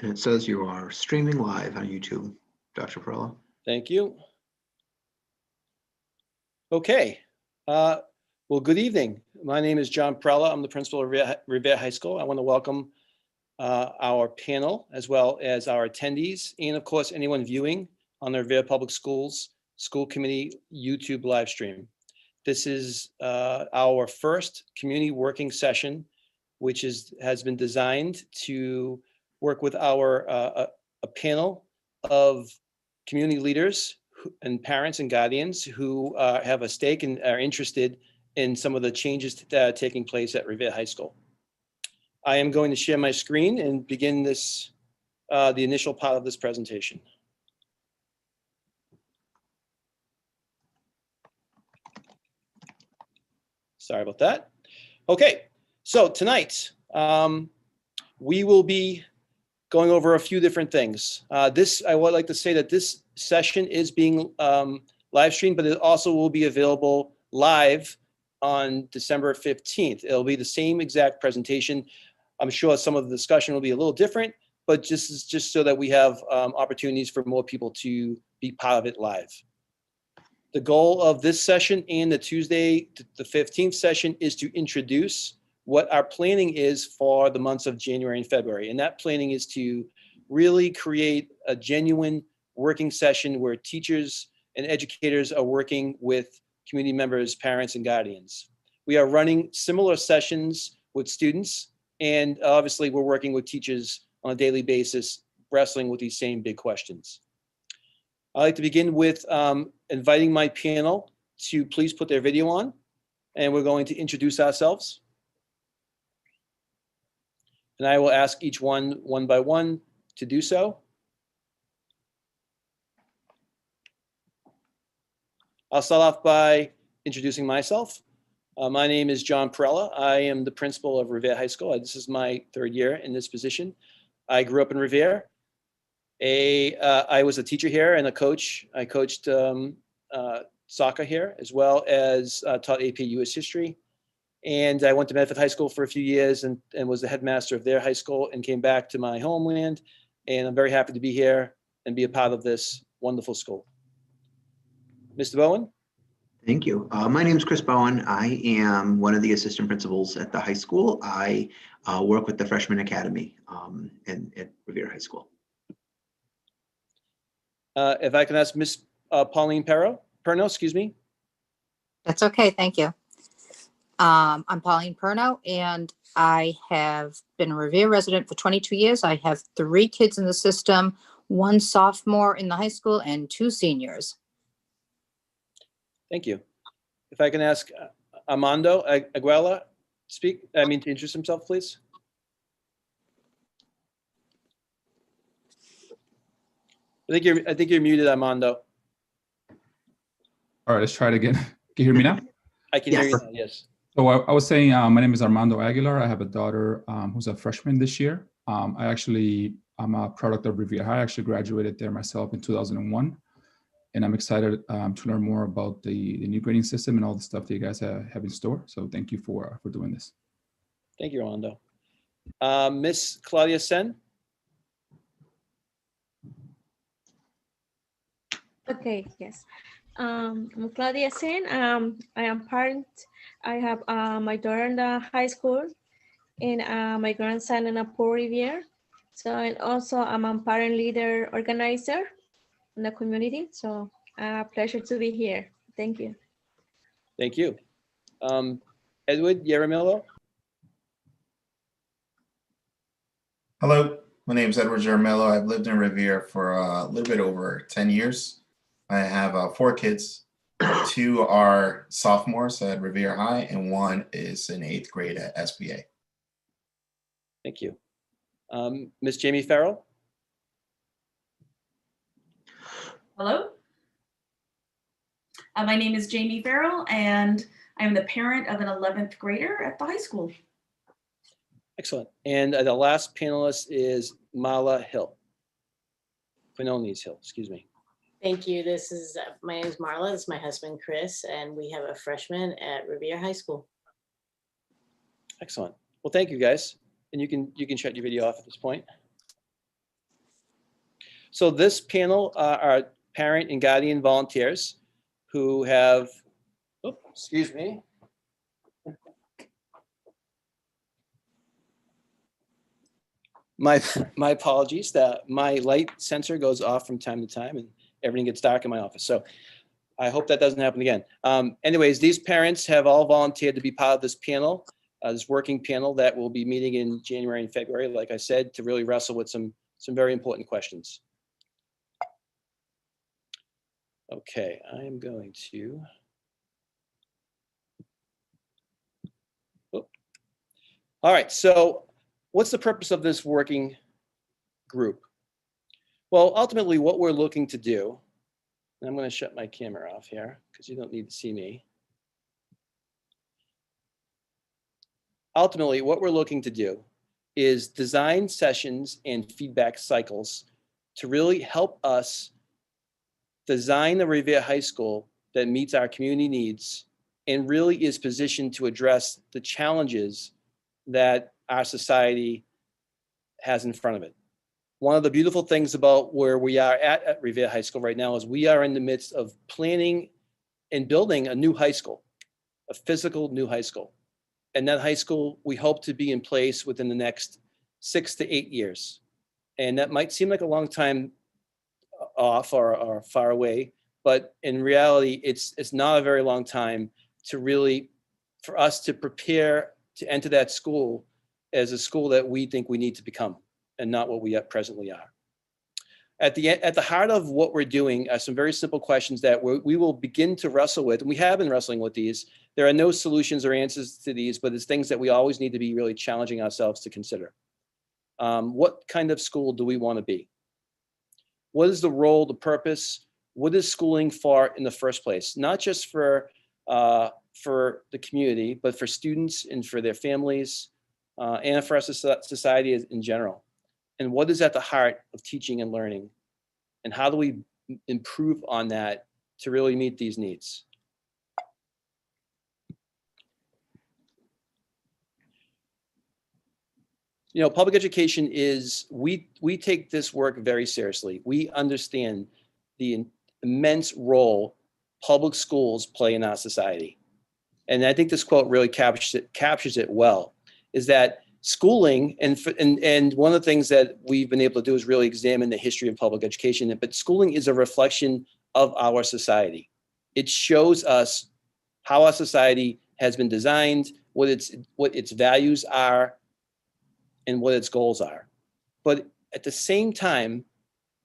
And it says you are streaming live on YouTube, Dr. Perella. Thank you. Okay. Well, good evening. My name is John Prella. I'm the principal of Revere High School. I want to welcome our panel as well as our attendees and of course anyone viewing on the Revere Public Schools School Committee YouTube live stream. This is our first community working session, which has been designed to work with our a panel of community leaders and parents and guardians who have a stake and are interested in some of the changes taking place at Revere High School. I am going to share my screen and begin this, the initial part of this presentation. Sorry about that. Okay, so tonight we will be going over a few different things. I would like to say that this session is being live streamed, but it also will be available live on December 15th. It'll be the same exact presentation. I'm sure some of the discussion will be a little different, but just so that we have opportunities for more people to be part of it live. The goal of this session and the Tuesday, the 15th session is to introduce what our planning is for the months of January and February. And that planning is to really create a genuine working session where teachers and educators are working with community members, parents, and guardians. We are running similar sessions with students, and obviously we're working with teachers on a daily basis, wrestling with these same big questions. I'd like to begin with inviting my panel to please put their video on, and we're going to introduce ourselves. And I will ask each one by one to do so. I'll start off by introducing myself. My name is John Perella. I am the principal of Revere High School. This is my third year in this position. I grew up in Revere. I was a teacher here and a coach. I coached soccer here, as well as taught AP US history. And I went to Medford High School for a few years and was the headmaster of their high school and came back to my homeland. And I'm very happy to be here and be a part of this wonderful school. Mr. Bowen? Thank you. My name is Chris Bowen. I am one of the assistant principals at the high school. I work with the Freshman Academy at Revere High School. If I can ask Miss Pauline Perno, excuse me. That's okay, thank you. I'm Pauline Perno, and I have been a Revere resident for 22 years. I have 3 kids in the system, 1 sophomore in the high school and 2 seniors. Thank you. If I can ask Armando Aguela to introduce himself, please. I think you're muted, Armando. All right, let's try it again. Can you hear me now? I can hear you now, yes. So I was saying, my name is Armando Aguilar. I have a daughter who's a freshman this year. I'm a product of Revere High. I actually graduated there myself in 2001. And I'm excited to learn more about the new grading system and all the stuff that you guys have in store. So thank you for doing this. Thank you, Armando. Miss Claudia Sen. Okay, yes. I'm Claudia Sen. I am parent. I have my daughter in the high school and my grandson in a Port Revere. So, and also I'm a parent leader organizer in the community. So pleasure to be here. Thank you. Thank you. Edward Zaramello. Hello, my name is Edward Zaramello. I've lived in Revere for a little bit over 10 years. I have 4 kids. 2 are sophomores at Revere High and 1 is in 8th grade at SBA. Thank you. Ms. Jamie Farrell. Hello. My name is Jamie Farrell, and I'm the parent of an 11th grader at the high school. Excellent. And the last panelist is Mala Hill. Quinones Hill, excuse me. Thank you. My name is Marla. This is my husband, Chris, and we have a freshman at Revere High School. Excellent. Well, thank you guys. And you can shut your video off at this point. So this panel are parent and guardian volunteers who have, oh, excuse me. My apologies that my light sensor goes off from time to time and everything gets dark in my office. So I hope that doesn't happen again. Anyways, these parents have all volunteered to be part of this panel, this working panel that will be meeting in January and February, like I said, to really wrestle with some very important questions. Okay, I am going to. Oh. All right, so what's the purpose of this working group? Well, ultimately what we're looking to do, and I'm going to shut my camera off here because you don't need to see me. Ultimately, what we're looking to do is design sessions and feedback cycles to really help us design a Revere High School that meets our community needs and really is positioned to address the challenges that our society has in front of it. One of the beautiful things about where we are at Revere High School right now is we are in the midst of planning and building a new high school, a physical new high school. And that high school, we hope to be in place within the next 6 to 8 years. And that might seem like a long time off or far away, but in reality, it's not a very long time to really, for us to prepare to enter that school as a school that we think we need to become and not what we presently are. At the heart of what we're doing are some very simple questions that we will begin to wrestle with, and we have been wrestling with these. There are no solutions or answers to these, but it's things that we always need to be really challenging ourselves to consider. What kind of school do we want to be? What is the role, the purpose? What is schooling for in the first place? Not just for the community, but for students and for their families and for our society in general. And what is at the heart of teaching and learning? And how do we improve on that to really meet these needs? You know, public education is, we take this work very seriously. We understand the immense role public schools play in our society. And I think this quote really captures it well, is that schooling, and one of the things that we've been able to do is really examine the history of public education, but schooling is a reflection of our society. It shows us how our society has been designed, what its values are, and what its goals are. But at the same time,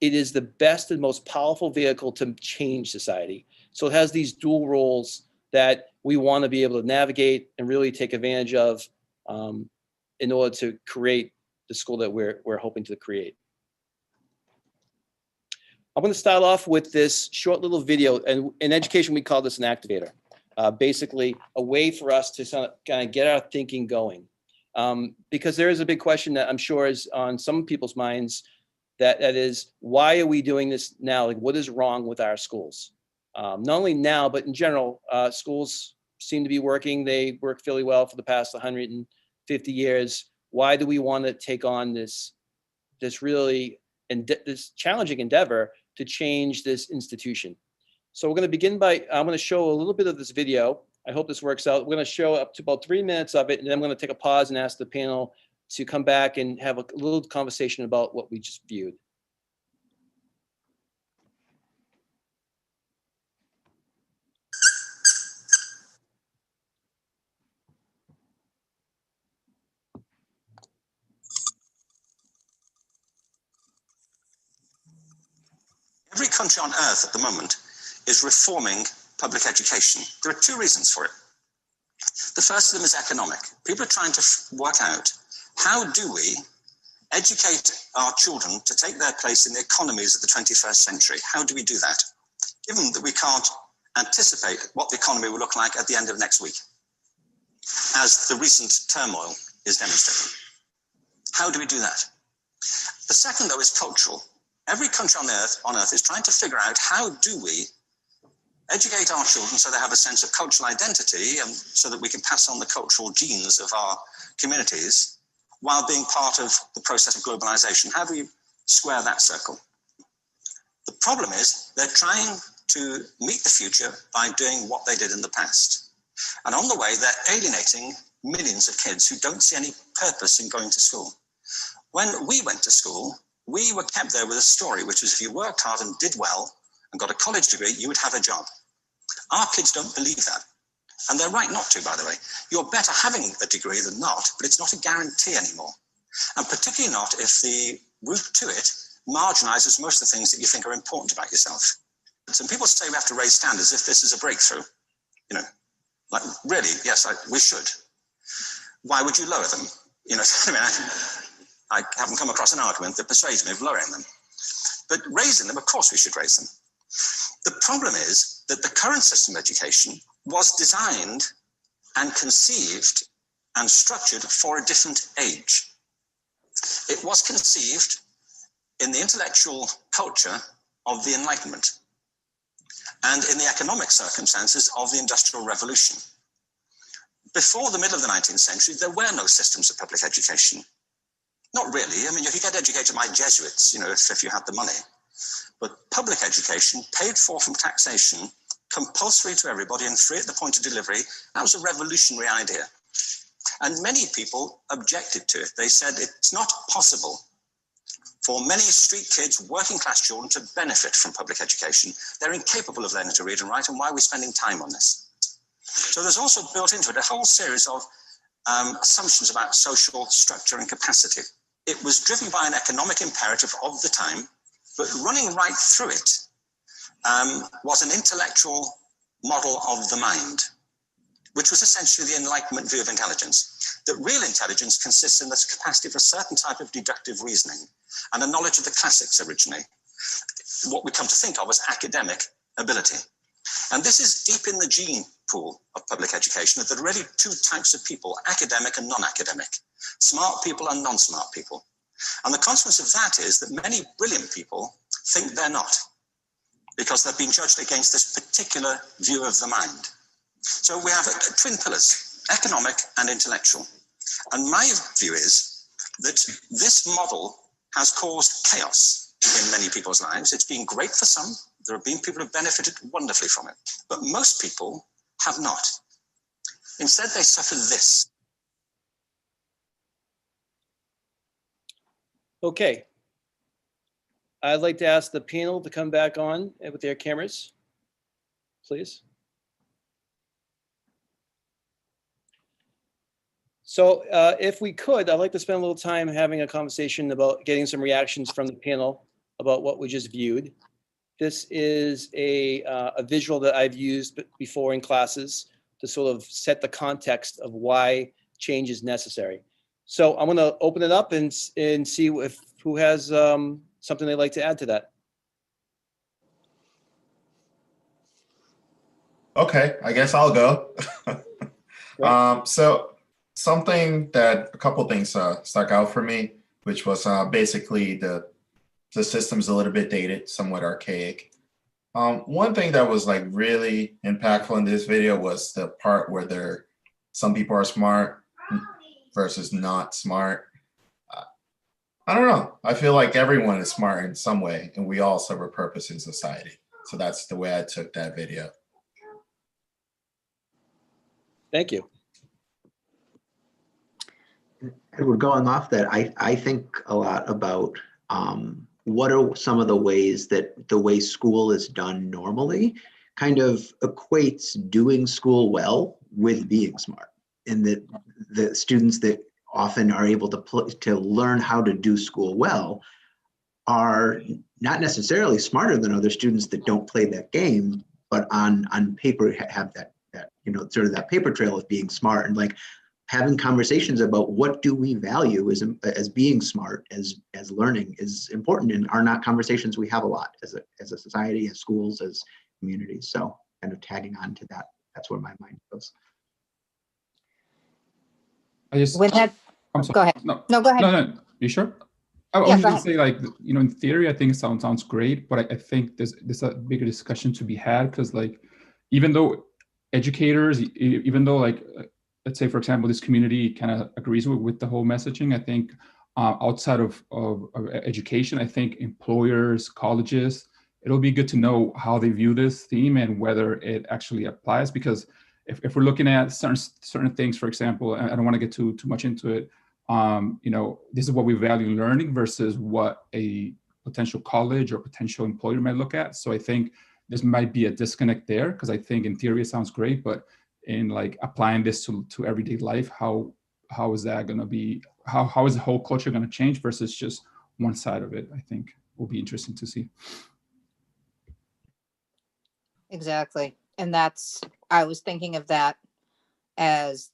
it is the best and most powerful vehicle to change society. So it has these dual roles that we want to be able to navigate and really take advantage of in order to create the school that we're hoping to create. I'm going to start off with this short little video, and in education we call this an activator. Basically a way for us to kind of get our thinking going. Because there is a big question that I'm sure is on some people's minds, that is, why are we doing this now? Like, what is wrong with our schools? Not only now, but in general, schools seem to be working. They work fairly well for the past 150 years. Why do we want to take on this really this challenging endeavor to change this institution? So we're going to begin by, I'm going to show a little bit of this video. I hope this works out. We're going to show up to about 3 minutes of it, and then I'm going to take a pause and ask the panel to come back and have a little conversation about what we just viewed. Every country on earth at the moment is reforming public education. There are 2 reasons for it. The first of them is economic. People are trying to work out, how do we educate our children to take their place in the economies of the 21st century? How do we do that? Given that we can't anticipate what the economy will look like at the end of next week, as the recent turmoil is demonstrating. How do we do that? The second, though, is cultural. Every country on earth is trying to figure out, how do we educate our children so they have a sense of cultural identity and so that we can pass on the cultural genes of our communities while being part of the process of globalization. How do we square that circle? The problem is they're trying to meet the future by doing what they did in the past. And on the way, they're alienating millions of kids who don't see any purpose in going to school. When we went to school, we were kept there with a story, which was if you worked hard and did well and got a college degree, you would have a job. Our kids don't believe that. And they're right not to, by the way. You're better having a degree than not, but it's not a guarantee anymore. And particularly not if the route to it marginalizes most of the things that you think are important about yourself. Some people say we have to raise standards if this is a breakthrough. You know, like really, yes, we should. Why would you lower them? You know, I mean, I haven't come across an argument that persuades me of lowering them. But raising them, of course we should raise them. The problem is that the current system of education was designed and conceived and structured for a different age. It was conceived in the intellectual culture of the Enlightenment and in the economic circumstances of the Industrial Revolution. Before the middle of the 19th century, there were no systems of public education. Not really. I mean, you could get educated by Jesuits, you know, if you had the money. But public education, paid for from taxation, compulsory to everybody and free at the point of delivery, that was a revolutionary idea. And many people objected to it. They said it's not possible for many street kids, working class children to benefit from public education. They're incapable of learning to read and write, and why are we spending time on this? So there's also built into it a whole series of assumptions about social structure and capacity. It was driven by an economic imperative of the time, but running right through it was an intellectual model of the mind, which was essentially the Enlightenment view of intelligence. That real intelligence consists in the capacity for a certain type of deductive reasoning and a knowledge of the classics originally, what we come to think of as academic ability. And this is deep in the gene pool of public education, that there are really two types of people, academic and non-academic, smart people and non-smart people. And the consequence of that is that many brilliant people think they're not, because they've been judged against this particular view of the mind. So we have twin pillars, economic and intellectual. And my view is that this model has caused chaos in many people's lives. It's been great for some. There have been people who have benefited wonderfully from it, but most people have not. Instead, they suffer this. Okay. I'd like to ask the panel to come back on with their cameras, please. So if we could, I'd like to spend a little time having a conversation about getting some reactions from the panel about what we just viewed. This is a visual that I've used before in classes to sort of set the context of why change is necessary. So I'm going to open it up and see if who has something they'd like to add to that. Okay, I guess I'll go. So a couple things stuck out for me, which was basically the system's a little bit dated, somewhat archaic. One thing that was like really impactful in this video was the part where some people are smart versus not smart. I don't know. I feel like everyone is smart in some way, and we all serve a purpose in society. So that's the way I took that video. Thank you. Edward, going off that, I think a lot about what are some of the ways that the way school is done normally kind of equates doing school well with being smart, and that the students that often are able to learn how to do school well are not necessarily smarter than other students that don't play that game, but on paper have that sort of that paper trail of being smart, and like having conversations about what do we value as being smart, as learning is important, and are not conversations we have a lot as a society, as schools, as communities. So kind of tagging on to that, that's where my mind goes. I'm sorry. Go ahead. No, go ahead. No. You sure? I was going to say, like, in theory, I think it sounds great, but I think there's a bigger discussion to be had, because, like, even though educators, even though, like, let's say, for example, this community kind of agrees with the whole messaging, I think outside of education, I think employers, colleges, it'll be good to know how they view this theme and whether it actually applies. Because if we're looking at certain things, for example, I don't want to get too much into it. This is what we value learning versus what a potential college or potential employer might look at. So I think this might be a disconnect there, because I think in theory it sounds great, but in like applying this to everyday life, how is that going to be? How is the whole culture going to change versus just one side of it? I think will be interesting to see. Exactly. And I was thinking of that as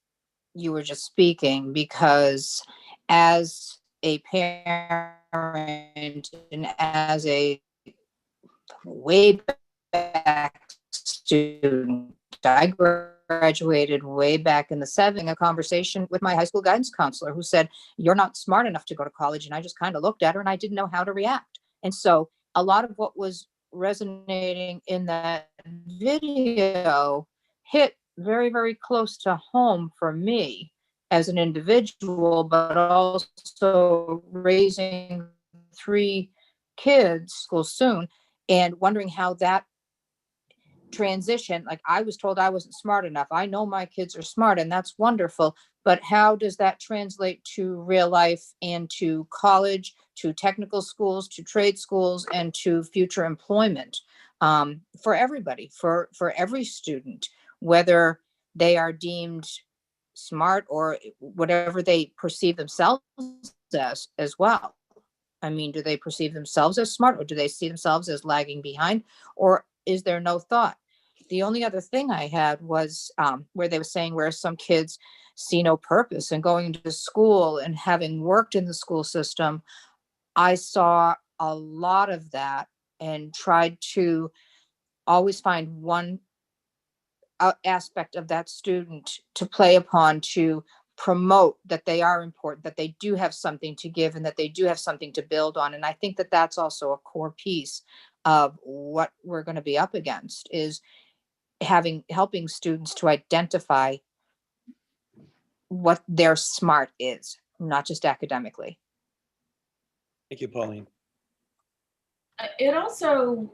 you were just speaking, because as a parent and as a way back student, I graduated way back in the 70s, a conversation with my high school guidance counselor who said, "You're not smart enough to go to college." And I just kind of looked at her and I didn't know how to react. And so a lot of what was resonating in that video hit very, very close to home for me as an individual, but also raising 3 kids, school soon, and wondering how that transition, like I was told I wasn't smart enough. I know my kids are smart and that's wonderful, but how does that translate to real life and to college, to technical schools, to trade schools, and to future employment for everybody, for every student, whether they are deemed smart or whatever they perceive themselves as well. I mean, do they perceive themselves as smart, or do they see themselves as lagging behind, or is there no thought? The only other thing I had was where they were saying where some kids see no purpose in going to school, and having worked in the school system, I saw a lot of that and tried to always find one aspect of that student to play upon, to promote that they are important, that they do have something to give, and that they do have something to build on. And I think that that's also a core piece of what we're going to be up against, is helping students to identify what their smart is, not just academically. Thank you, Pauline. It also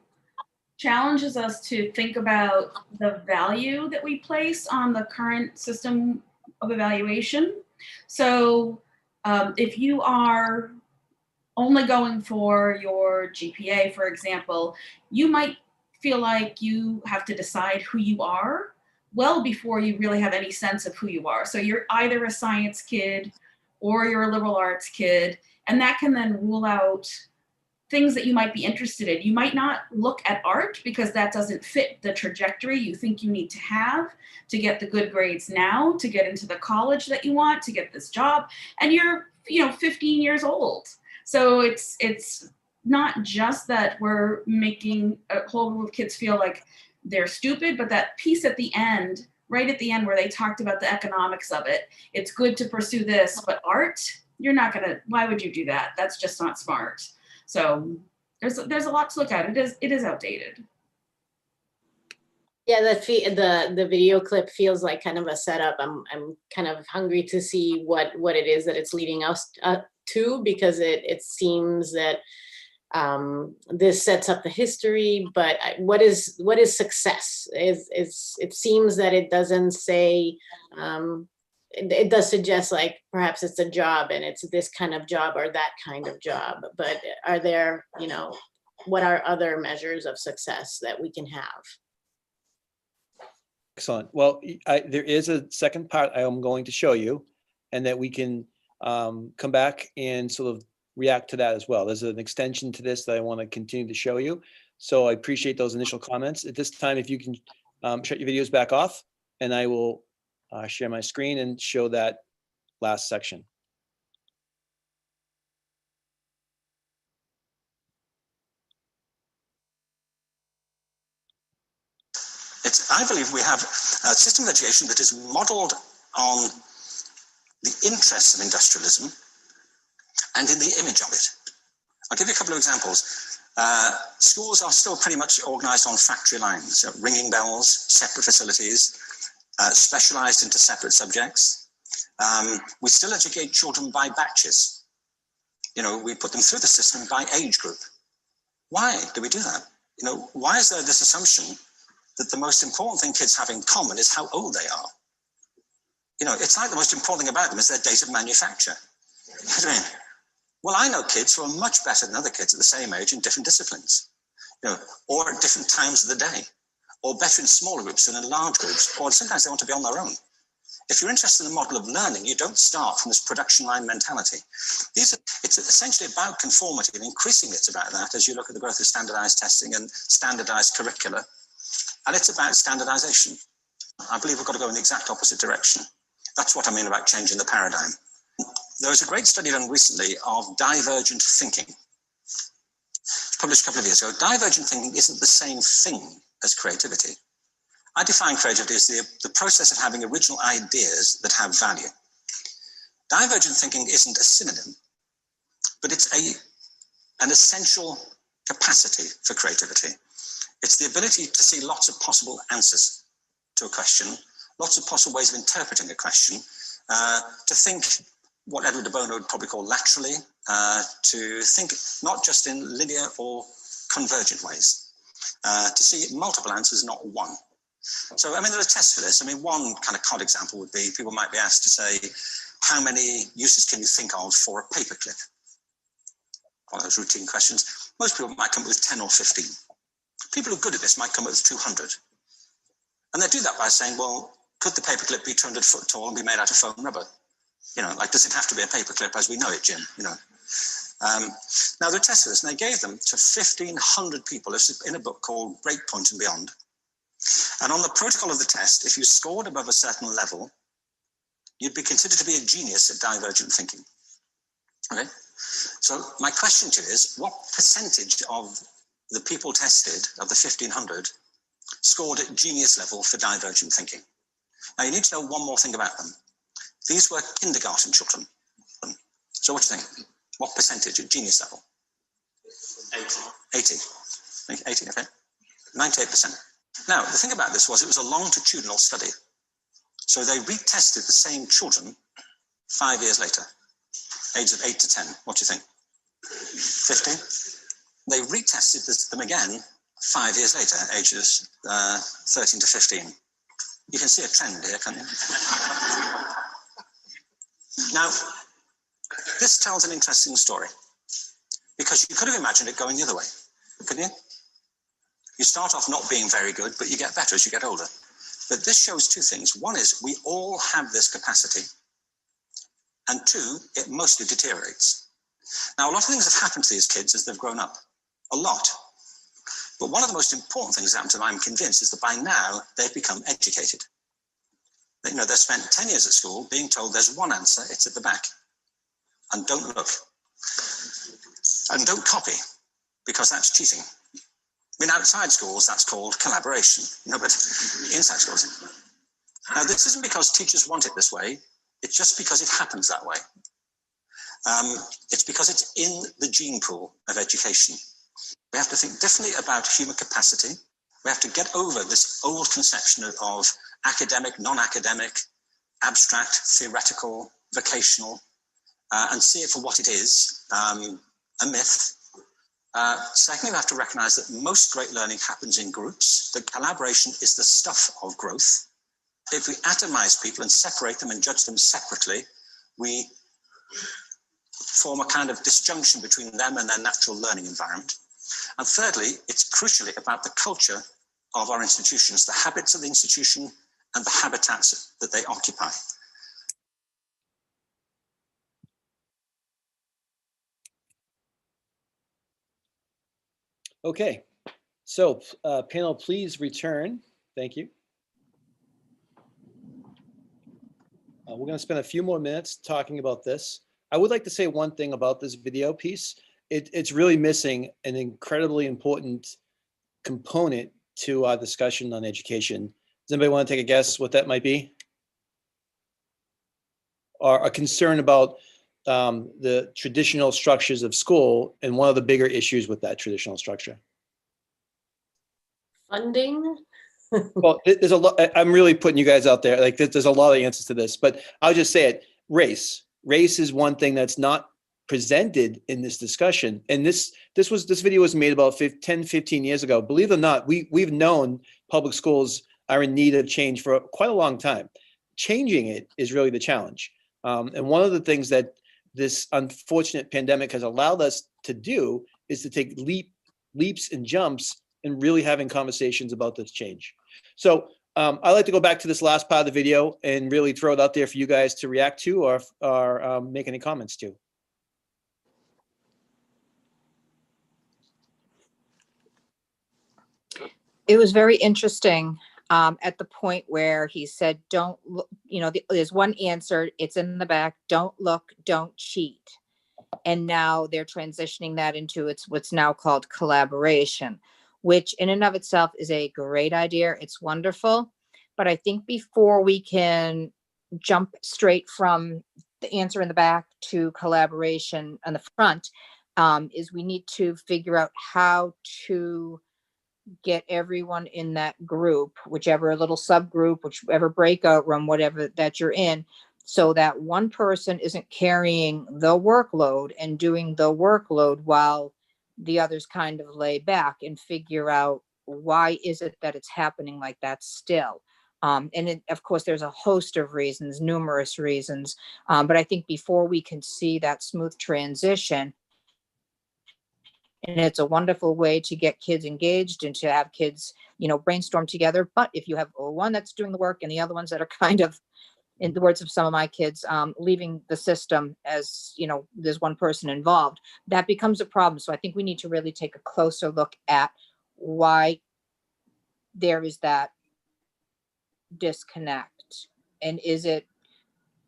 challenges us to think about the value that we place on the current system of evaluation. So if you are only going for your GPA, for example, you might feel like you have to decide who you are well before you really have any sense of who you are. So you're either a science kid or you're a liberal arts kid, and that can then rule out things that you might be interested in. You might not look at art because that doesn't fit the trajectory you think you need to have to get the good grades now, to get into the college that you want, to get this job, and you're 15 years old. So it's not just that we're making a whole group of kids feel like they're stupid, but that piece at the end, right at the end where they talked about the economics of it, it's good to pursue this, but art, you're not gonna, why would you do that? That's just not smart. So there's a lot to look at. It is outdated. Yeah, the video clip feels like kind of a setup. I'm kind of hungry to see what it is that it's leading us to, because it seems that this sets up the history, but what is success? It seems that it doesn't say. It does suggest like perhaps it's a job and it's this kind of job or that kind of job, but are there, what are other measures of success that we can have? Excellent. Well, there is a second part I am going to show you, and that we can come back and sort of react to that as well. There's an extension to this that I want to continue to show you. So I appreciate those initial comments. At this time, if you can shut your videos back off, and I will share my screen and show that last section. I believe we have a system of education that is modeled on the interests of industrialism and in the image of it. I'll give you a couple of examples. Schools are still pretty much organized on factory lines, ringing bells, separate facilities, specialized into separate subjects. We still educate children by batches. We put them through the system by age group. Why do we do that? why is there this assumption that the most important thing kids have in common is how old they are? It's like the most important thing about them is their date of manufacture. You know what I mean? Well, I know kids who are much better than other kids at the same age in different disciplines, or at different times of the day, or better in smaller groups than in large groups, or sometimes they want to be on their own. If you're interested in the model of learning, you don't start from this production line mentality. It's essentially about conformity, and increasingly it's about that as you look at the growth of standardized testing and standardized curricula. And it's about standardization. I believe we've got to go in the exact opposite direction. That's what I mean about changing the paradigm. There was a great study done recently of divergent thinking, published a couple of years ago. Divergent thinking isn't the same thing as creativity. I define creativity as the process of having original ideas that have value. Divergent thinking isn't a synonym, but it's an essential capacity for creativity. It's the ability to see lots of possible answers to a question, lots of possible ways of interpreting a question, to think what Edward de Bowen would probably call laterally, to think not just in linear or convergent ways, to see multiple answers, not one. So, there are tests for this. One kind of cod example would be people might be asked to say, how many uses can you think of for a paperclip? One of those routine questions. Most people might come up with 10 or 15. People who are good at this might come up with 200. And they do that by saying, well, could the paperclip be 200 foot tall and be made out of foam rubber? Does it have to be a paperclip as we know it, Jim? Now, they tested this, and they gave them to 1,500 people in a book called Breakpoint and Beyond. And on the protocol of the test, if you scored above a certain level, you'd be considered to be a genius at divergent thinking. Okay? So my question to you is, what percentage of the people tested, of the 1,500, scored at genius level for divergent thinking? Now, you need to know one more thing about them. These were kindergarten children. So what do you think? What percentage at genius level? 80. 80, okay. 98%. Now, the thing about this was it was a longitudinal study. So they retested the same children 5 years later, ages of 8 to 10. What do you think? 50? They retested them again 5 years later, ages 13 to 15. You can see a trend here, can't you? Now, this tells an interesting story, because you could have imagined it going the other way, couldn't you? You start off not being very good, but you get better as you get older. But this shows two things. One is we all have this capacity, and two, it mostly deteriorates. Now, a lot of things have happened to these kids as they've grown up, a lot. But one of the most important things that happened to them, I'm convinced, is that by now they've become educated. They've spent 10 years at school being told there's one answer, it's at the back. And don't look. And don't copy, because that's cheating. Outside schools, that's called collaboration, but inside schools. Now, this isn't because teachers want it this way, it's just because it happens that way. It's because it's in the gene pool of education. We have to think differently about human capacity. We have to get over this old conception of academic, non-academic, abstract, theoretical, vocational, and see it for what it is, a myth. Secondly, we have to recognize that most great learning happens in groups, that collaboration is the stuff of growth. If we atomize people and separate them and judge them separately, we form a kind of disjunction between them and their natural learning environment. And thirdly, it's crucially about the culture of our institutions, the habits of the institution and the habitats that they occupy. Okay, so panel, please return. Thank you. We're going to spend a few more minutes talking about this. I would like to say one thing about this video piece. It's really missing an incredibly important component to our discussion on education. Does anybody want to take a guess what that might be? Or a concern about the traditional structures of school and one of the bigger issues with that traditional structure? Funding? Well, there's a lot. I'm really putting you guys out there. Like there's a lot of answers to this, but I'll just say it. Race is one thing that's not presented in this discussion. And this video was made about 10, 15 years ago. Believe it or not, we've known public schools are in need of change for quite a long time. Changing it is really the challenge. And one of the things that this unfortunate pandemic has allowed us to do is to take leaps and jumps and really having conversations about this change. So I'd like to go back to this last part of the video and really throw it out there for you guys to react to or make any comments to. It was very interesting at the point where he said, don't look, there's one answer, it's in the back, don't look, don't cheat. And now they're transitioning that into what's now called collaboration, which in and of itself is a great idea. It's wonderful. But I think before we can jump straight from the answer in the back to collaboration on the front, is we need to figure out how to get everyone in that group, whichever little subgroup, whichever breakout room, whatever that you're in, so that one person isn't carrying the workload and doing the workload while the others kind of lay back, and figure out why is it that it's happening like that still. Of course, there's a host of reasons, numerous reasons, but I think before we can see that smooth transition, and it's a wonderful way to get kids engaged and to have kids, brainstorm together. But if you have one that's doing the work and the other ones that are kind of, in the words of some of my kids, leaving the system as, there's one person involved, that becomes a problem. So I think we need to really take a closer look at why there is that disconnect. And is it,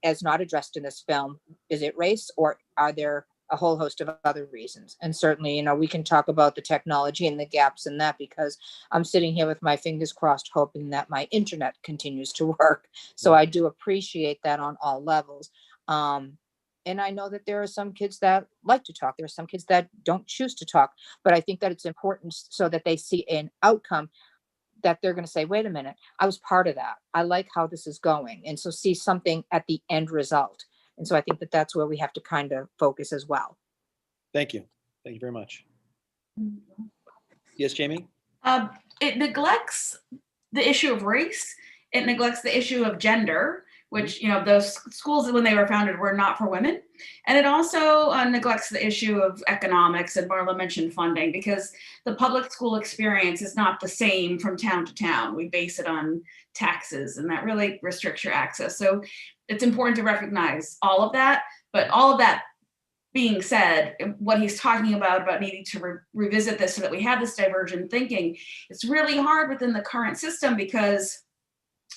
as not addressed in this film, is it race, or are there a whole host of other reasons? And certainly, we can talk about the technology and the gaps in that, because I'm sitting here with my fingers crossed, hoping that my internet continues to work. So I do appreciate that on all levels. And I know that there are some kids that like to talk. There are some kids that don't choose to talk, but I think that it's important so that they see an outcome that they're going to say, wait a minute, I was part of that. I like how this is going. And so see something at the end result. And so I think that that's where we have to kind of focus as well. Thank you. Thank you very much. Yes, Jamie? It neglects the issue of race. It neglects the issue of gender, which, those schools when they were founded were not for women. And it also neglects the issue of economics, and Marla mentioned funding, because the public school experience is not the same from town to town. We base it on taxes, and that really restricts your access. So it's important to recognize all of that, but all of that being said, what he's talking about needing to revisit this so that we have this divergent thinking, it's really hard within the current system, because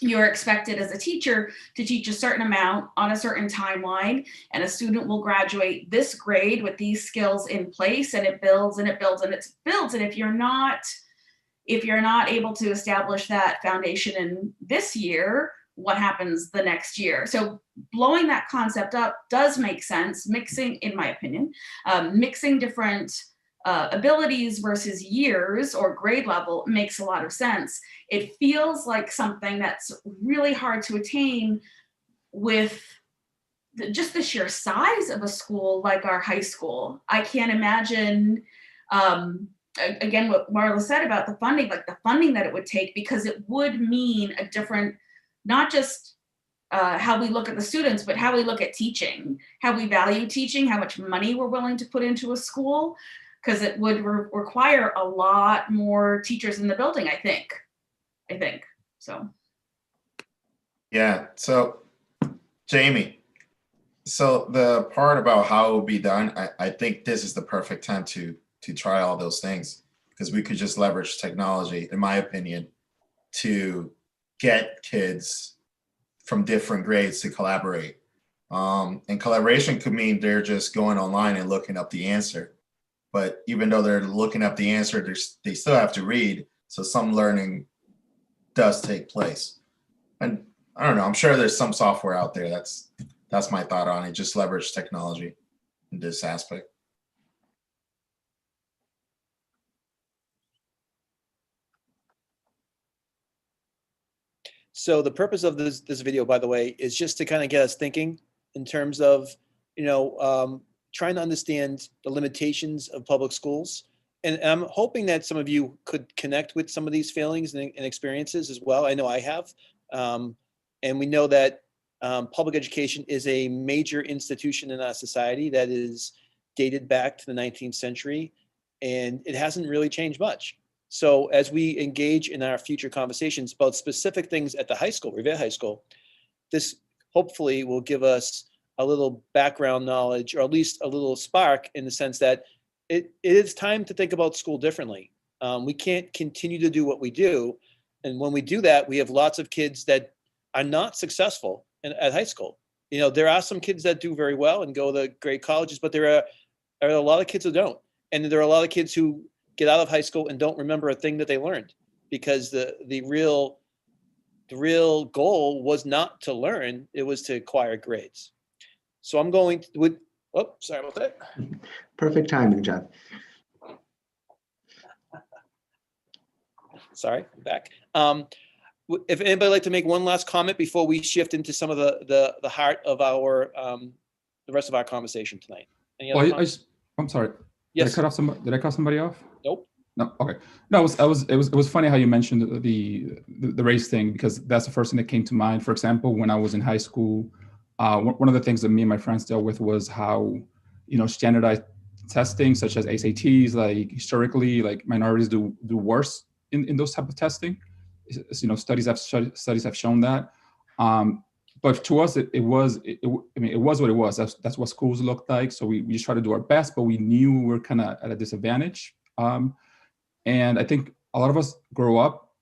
you're expected as a teacher to teach a certain amount on a certain timeline, and a student will graduate this grade with these skills in place, and it builds and it builds and it builds. And if you're not able to establish that foundation in this year, what happens the next year? So blowing that concept up does make sense. Mixing, in my opinion, mixing different abilities versus years or grade level makes a lot of sense. It feels like something that's really hard to attain with just the sheer size of a school like our high school. I can't imagine, again, what Marla said about the funding, like the funding that it would take, because it would mean a different, not just how we look at the students, but how we look at teaching, how we value teaching, how much money we're willing to put into a school, because it would require a lot more teachers in the building, I think. So. Yeah, so Jamie, so the part about how it will be done, I think this is the perfect time to try all those things, because we could just leverage technology, in my opinion, to get kids from different grades to collaborate. And collaboration could mean they're just going online and looking up the answer. But even though they're looking up the answer, they still have to read. So some learning does take place. And I don't know, I'm sure there's some software out there. That's my thought on it. Just leverage technology in this aspect. So the purpose of this video, by the way, is just to kind of get us thinking in terms of, trying to understand the limitations of public schools. And I'm hoping that some of you could connect with some of these feelings and experiences as well. I know I have. And we know that public education is a major institution in our society that is dated back to the 19th century, and it hasn't really changed much. So as we engage in our future conversations about specific things at the high school, Revere High School, this hopefully will give us a little background knowledge, or at least a little spark, in the sense that it is time to think about school differently. We can't continue to do what we do. And when we do that, we have lots of kids that are not successful at high school. You know, there are some kids that do very well and go to great colleges, but there are a lot of kids who don't. And there are a lot of kids who get out of high school and don't remember a thing that they learned, because the real goal was not to learn, it was to acquire grades. So I'm going to, sorry about that. Perfect timing, John. Sorry, I'm back. If anybody would like to make one last comment before we shift into some of the heart of our the rest of our conversation tonight. Any other comments? I'm sorry. Yes. Did I cut somebody off? Nope. No. Okay. No, it was funny how you mentioned the race thing, because that's the first thing that came to mind. For example, when I was in high school, one of the things that me and my friends dealt with was how, standardized testing such as SATs, like historically, like minorities do worse in those type of testing. Studies have shown that. But to us, it was what it was. That's what schools looked like. So we just tried to do our best, but we knew we were kind of at a disadvantage. And I think a lot of us grow up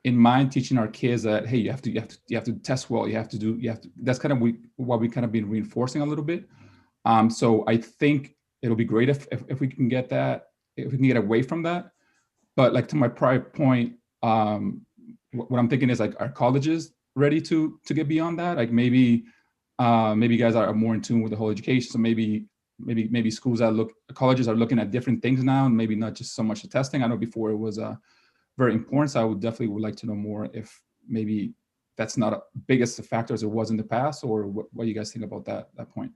in mind teaching our kids that, hey, you have to test well. That's kind of what we kind of been reinforcing a little bit. So I think it'll be great if we can get that, if we can get away from that. But like to my prior point, what I'm thinking is, like, are colleges ready to get beyond that? Like maybe you guys are more in tune with the whole education. So maybe colleges are looking at different things now, and maybe not just so much the testing. I know before it was very important. So I would like to know more if maybe that's not as big a factor as it was in the past, or what you guys think about that point.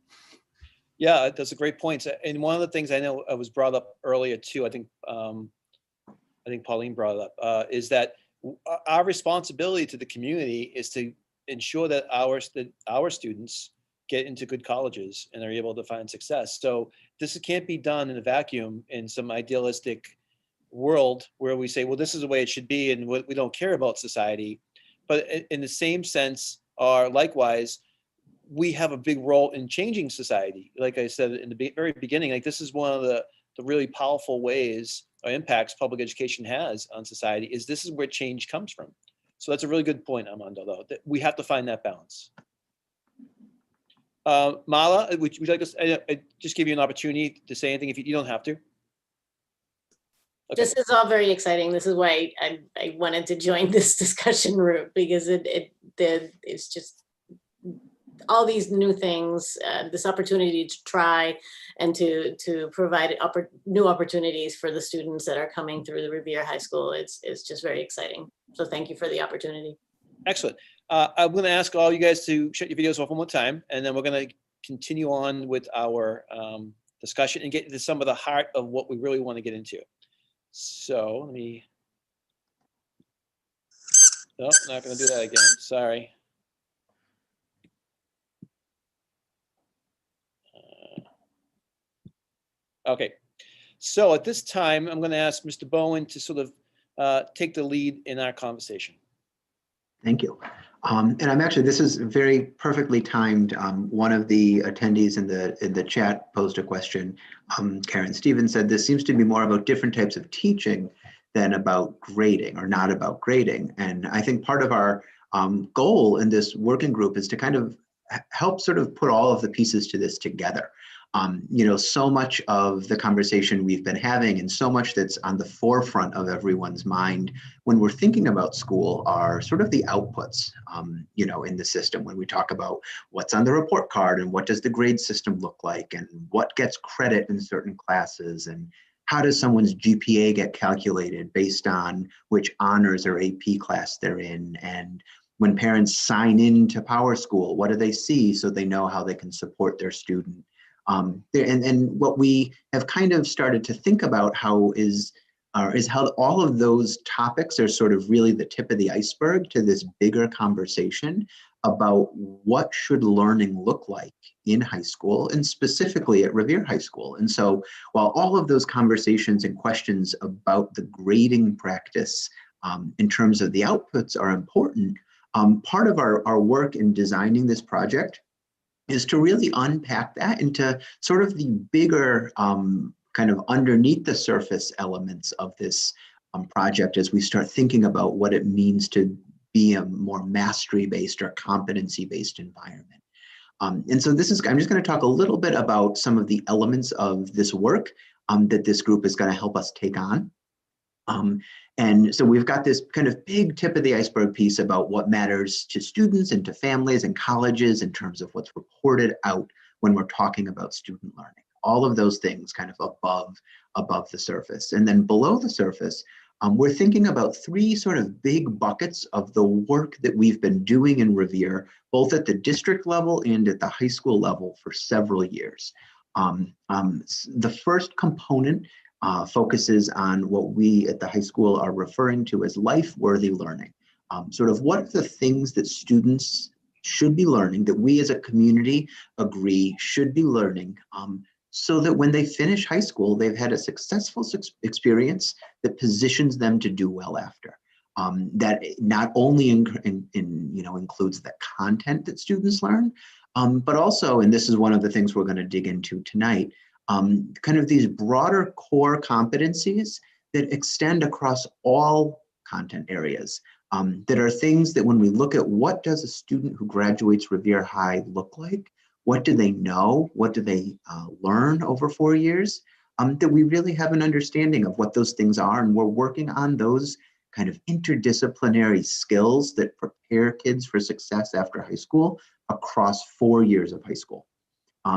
Yeah, that's a great point. And one of the things I know was brought up earlier too, I think Pauline brought it up, is that our responsibility to the community is to ensure that our students get into good colleges and are able to find success. So this can't be done in a vacuum in some idealistic world where we say, well, this is the way it should be, and we don't care about society. But in the same sense, or likewise, we have a big role in changing society. Like I said in the very beginning, like this is one of the really powerful ways or impacts public education has on society. This is where change comes from. So that's a really good point, Armando, though, that we have to find that balance. Mala, would you like to I just give you an opportunity to say anything if you don't have to? Okay. This is all very exciting. This is why I wanted to join this discussion group, because it's just all these new things, this opportunity to try and to provide new opportunities for the students that are coming through the Revere High School. It's just very exciting. So thank you for the opportunity. Excellent. I'm going to ask all you guys to shut your videos off one more time, and then we're going to continue on with our discussion and get into some of the heart of what we really want to get into. So let me, no, not going to do that again. Sorry. Okay, so at this time, I'm going to ask Mr. Bowen to sort of take the lead in our conversation. Thank you. And I'm actually, this is very perfectly timed. One of the attendees in the chat posed a question. Karen Stevens said, this seems to be more about different types of teaching than about grading, or not about grading. And I think part of our goal in this working group is to kind of help sort of put all of the pieces to this together. So much of the conversation we've been having, and so much that's on the forefront of everyone's mind when we're thinking about school, are sort of the outputs, in the system. When we talk about what's on the report card, and what does the grade system look like, and what gets credit in certain classes, and how does someone's GPA get calculated based on which honors or AP class they're in, and when parents sign into PowerSchool, what do they see so they know how they can support their student? And what we have kind of started to think about is how all of those topics are sort of really the tip of the iceberg to this bigger conversation about what should learning look like in high school, and specifically at Revere High School. And so while all of those conversations and questions about the grading practice in terms of the outputs are important, part of our work in designing this project is to really unpack that into sort of the bigger kind of underneath the surface elements of this project as we start thinking about what it means to be a more mastery-based or competency-based environment. And so I'm just going to talk a little bit about some of the elements of this work that this group is going to help us take on. And so we've got this kind of big tip of the iceberg piece about what matters to students and to families and colleges in terms of what's reported out when we're talking about student learning. All of those things kind of above the surface. And then below the surface, we're thinking about three sort of big buckets of the work that we've been doing in Revere, both at the district level and at the high school level for several years. The first component focuses on what we at the high school are referring to as life-worthy learning. Sort of what are the things that students should be learning, that we as a community agree should be learning, so that when they finish high school, they've had a successful experience that positions them to do well after. That not only includes the content that students learn, but also, and this is one of the things we're going to dig into tonight, kind of these broader core competencies that extend across all content areas, that are things that when we look at what does a student who graduates Revere High look like, what do they know, what do they learn over 4 years, that we really have an understanding of what those things are, and we're working on those kind of interdisciplinary skills that prepare kids for success after high school across 4 years of high school.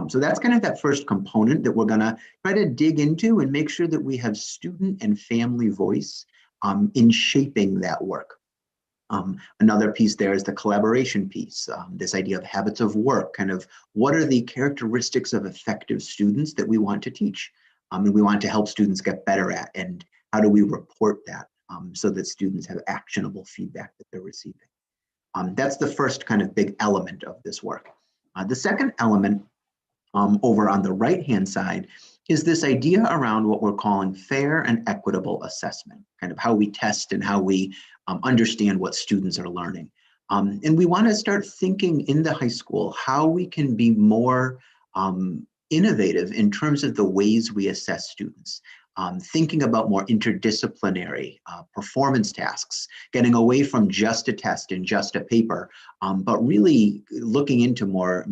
So that's kind of that first component that we're going to try to dig into and make sure that we have student and family voice in shaping that work. Another piece there is the collaboration piece, this idea of habits of work, kind of what are the characteristics of effective students that we want to teach and we want to help students get better at, and how do we report that so that students have actionable feedback that they're receiving. That's the first kind of big element of this work. The second element over on the right-hand side is this idea around what we're calling fair and equitable assessment, kind of how we test and how we understand what students are learning. And we want to start thinking in the high school how we can be more innovative in terms of the ways we assess students. Thinking about more interdisciplinary performance tasks, getting away from just a test and just a paper, but really looking into more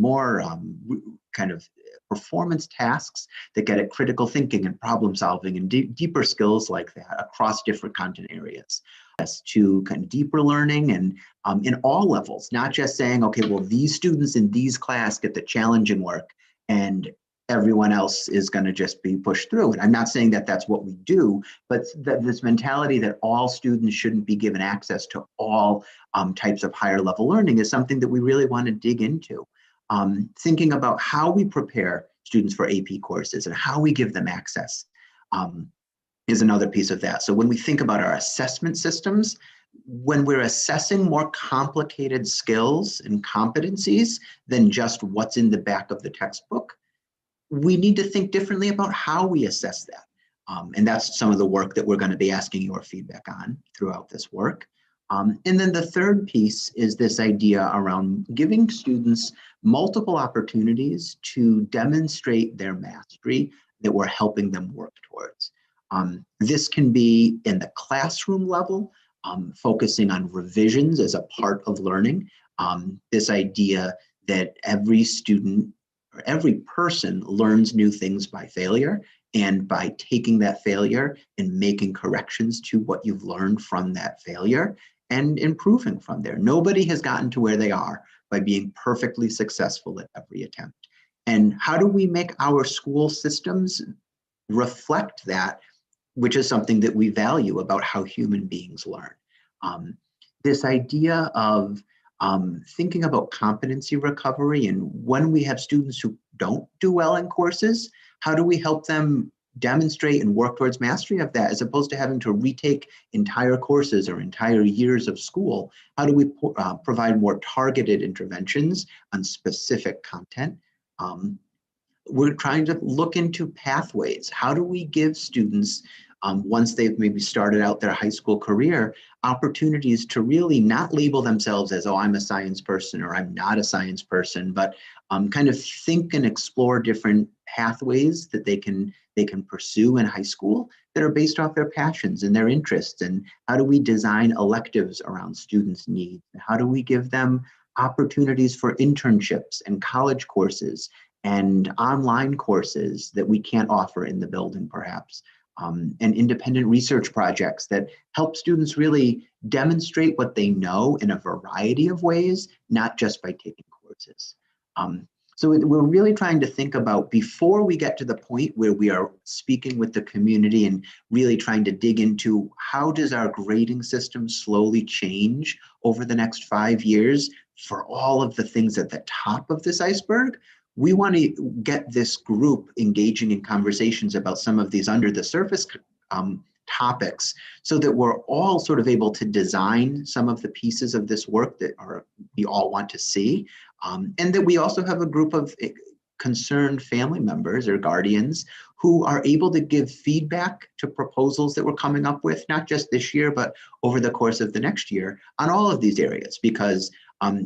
kind of performance tasks that get at critical thinking and problem solving and deeper skills like that across different content areas. To kind of deeper learning and in all levels, not just saying, okay, well, these students in these class get the challenging work and everyone else is going to just be pushed through. And I'm not saying that that's what we do, but this mentality that all students shouldn't be given access to all types of higher level learning is something that we really want to dig into. Thinking about how we prepare students for AP courses and how we give them access is another piece of that. So when we think about our assessment systems, when we're assessing more complicated skills and competencies than just what's in the back of the textbook, we need to think differently about how we assess that. And that's some of the work that we're going to be asking your feedback on throughout this work. And then the third piece is this idea around giving students multiple opportunities to demonstrate their mastery that we're helping them work towards. This can be in the classroom level, focusing on revisions as a part of learning. This idea that every student or every person learns new things by failure, and by taking that failure and making corrections to what you've learned from that failure and improving from there. Nobody has gotten to where they are by being perfectly successful at every attempt. And how do we make our school systems reflect that, which is something that we value about how human beings learn? This idea of thinking about competency recovery, and when we have students who don't do well in courses, how do we help them demonstrate and work towards mastery of that, as opposed to having to retake entire courses or entire years of school? How do we provide more targeted interventions on specific content? We're trying to look into pathways. How do we give students, once they've maybe started out their high school career, opportunities to really not label themselves as, oh, I'm a science person or I'm not a science person, but kind of think and explore different pathways that they can pursue in high school that are based off their passions and their interests? And how do we design electives around students' needs? How do we give them opportunities for internships and college courses and online courses that we can't offer in the building, perhaps, and independent research projects that help students really demonstrate what they know in a variety of ways, not just by taking courses. So we're really trying to think about, before we get to the point where we are speaking with the community and really trying to dig into how does our grading system slowly change over the next 5 years for all of the things at the top of this iceberg. We want to get this group engaging in conversations about some of these under the surface topics, so that we're all sort of able to design some of the pieces of this work that we all want to see. And that we also have a group of concerned family members or guardians who are able to give feedback to proposals that we're coming up with, not just this year, but over the course of the next year on all of these areas. Because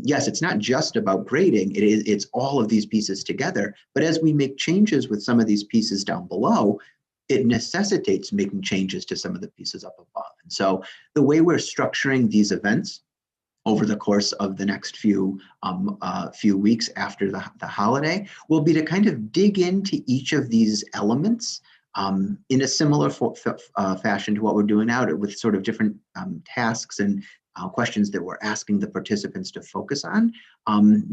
yes, it's not just about grading, it's all of these pieces together. But as we make changes with some of these pieces down below, it necessitates making changes to some of the pieces up above. And so the way we're structuring these events over the course of the next few weeks after the holiday will be to kind of dig into each of these elements in a similar fashion to what we're doing now, with sort of different tasks and questions that we're asking the participants to focus on,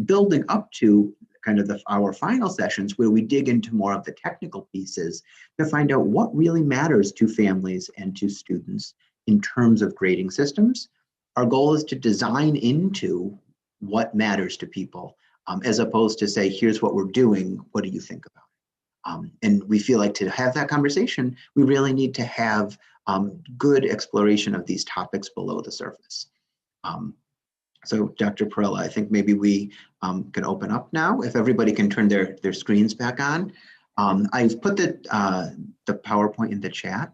building up to kind of our final sessions where we dig into more of the technical pieces to find out what really matters to families and to students in terms of grading systems. Our goal is to design into what matters to people, as opposed to say, here's what we're doing, what do you think about it? And we feel like to have that conversation, we really need to have good exploration of these topics below the surface. So Dr. Perella, I think maybe we can open up now, if everybody can turn their screens back on. I've put the PowerPoint in the chat.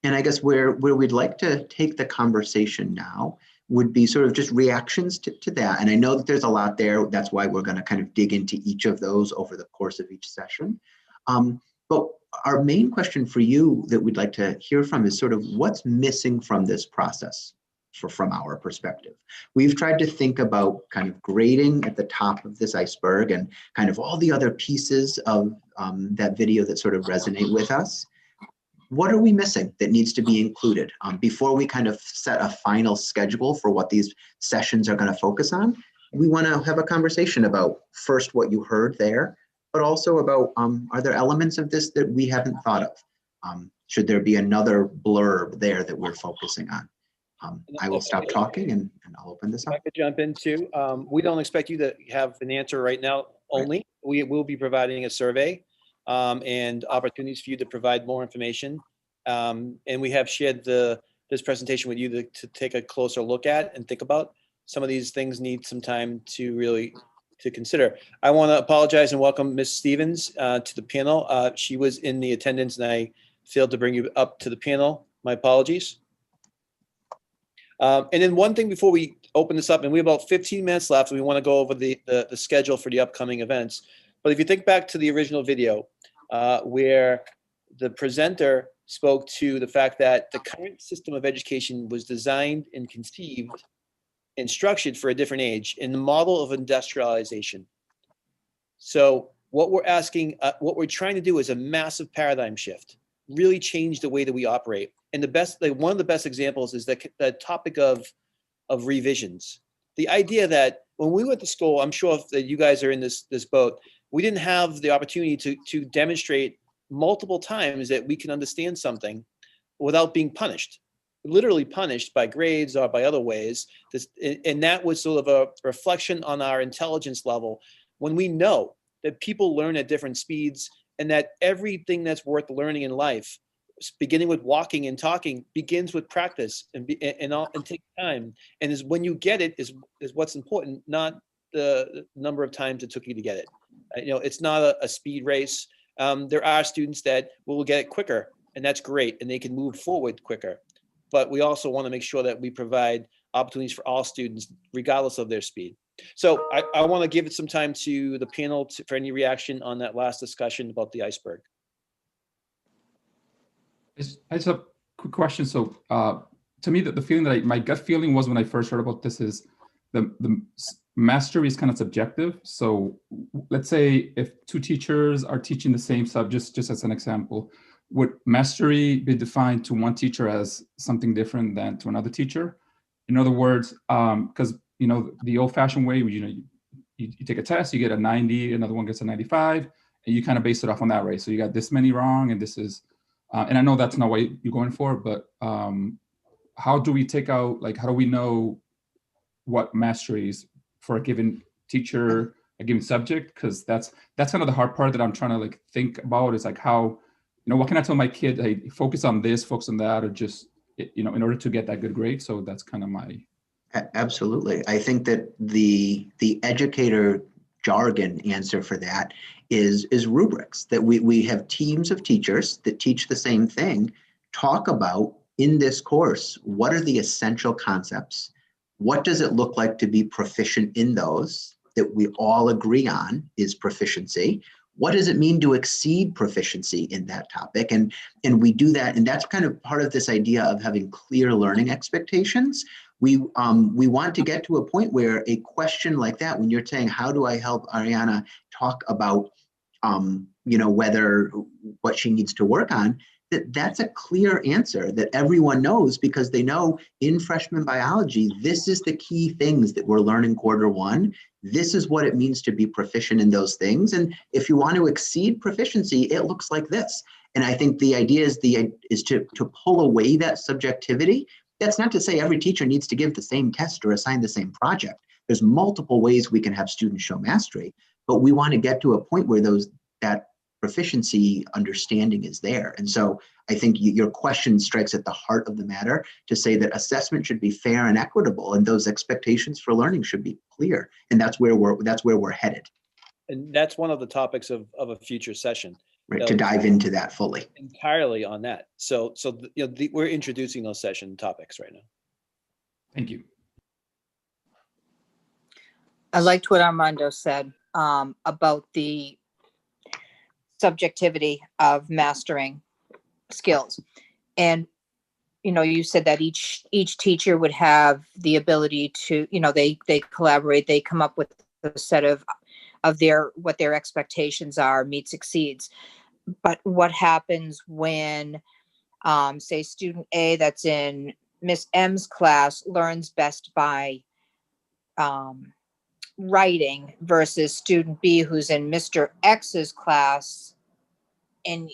And I guess where we'd like to take the conversation now would be sort of just reactions to that. And I know that there's a lot there. That's why we're going to kind of dig into each of those over the course of each session. But our main question for you that we'd like to hear from is sort of what's missing from this process from our perspective. We've tried to think about kind of grading at the top of this iceberg and kind of all the other pieces of that video that sort of resonate with us. What are we missing that needs to be included before we kind of set a final schedule for what these sessions are going to focus on? We want to have a conversation about first what you heard there, but also about are there elements of this that we haven't thought of? Should there be another blurb there that we're focusing on? I will stop talking and I'll open this up. I could jump in too. We don't expect you to have an answer right now only. Right. We will be providing a survey and opportunities for you to provide more information. And we have shared this presentation with you to take a closer look at and think about. Some of these things need some time to really consider. I want to apologize and welcome Ms. Stevens to the panel. She was in the attendance and I failed to bring you up to the panel. My apologies. And then one thing before we open this up, and we have about 15 minutes left, and we want to go over the schedule for the upcoming events. But if you think back to the original video where the presenter spoke to the fact that the current system of education was designed and conceived and structured for a different age in the model of industrialization. So what we're asking, what we're trying to do is a massive paradigm shift, really change the way that we operate. And one of the best examples is the topic of revisions. The idea that when we went to school, I'm sure that you guys are in this boat, we didn't have the opportunity to demonstrate multiple times that we can understand something without being punished. literally punished by grades or by other ways. And that was sort of a reflection on our intelligence level when we know that people learn at different speeds and that everything that's worth learning in life, beginning with walking and talking, begins with practice and take time. And is when you get it is what's important, not the number of times it took you to get it. It's not a speed race. There are students that will get it quicker, and that's great, and they can move forward quicker. But we also want to make sure that we provide opportunities for all students, regardless of their speed. So I want to give it some time to the panel for any reaction on that last discussion about the iceberg. I just have a quick question. So to me, the feeling that my gut feeling was when I first heard about this is the mastery is kind of subjective. So let's say if two teachers are teaching the same subject, just as an example, would mastery be defined to one teacher as something different than to another teacher? In other words, because the old-fashioned way, you take a test, you get a 90, another one gets a 95, and you kind of base it off on that, right? So you got this many wrong, and this is, and I know that's not what you're going for, but how do we take out, how do we know what mastery is for a given teacher, a given subject? Because that's kind of the hard part that I'm trying to think about is how, what can I tell my kid, hey, focus on this, focus on that, or just, in order to get that good grade. So that's kind of my. Absolutely. I think that the educator jargon answer for that is rubrics, that we have teams of teachers that teach the same thing, talk about in this course, what are the essential concepts? What does it look like to be proficient in those that we all agree on is proficiency? What does it mean to exceed proficiency in that topic? And we do that, and that's kind of part of this idea of having clear learning expectations. We want to get to a point where a question like that, when you're saying, how do I help Ariana talk about, whether what she needs to work on, that's a clear answer that everyone knows, because they know in freshman biology, this is the key things that we're learning quarter one. This is what it means to be proficient in those things. And if you want to exceed proficiency, it looks like this. And I think the idea is to pull away that subjectivity. That's not to say every teacher needs to give the same test or assign the same project. There's multiple ways we can have students show mastery, but we want to get to a point where that proficiency understanding is there. And so I think your question strikes at the heart of the matter to say that assessment should be fair and equitable, and those expectations for learning should be clear. And that's where we're headed. And that's one of the topics of a future session. Right, to dive into that fully. Entirely on that. So we're introducing those session topics right now. Thank you. I liked what Armando said about the subjectivity of mastering skills. And, you said that each teacher would have the ability to, they collaborate, they come up with a set of what their expectations are, meets, exceeds. But what happens when, say, student A that's in Miss M's class learns best by writing versus student B who's in Mr. X's class, and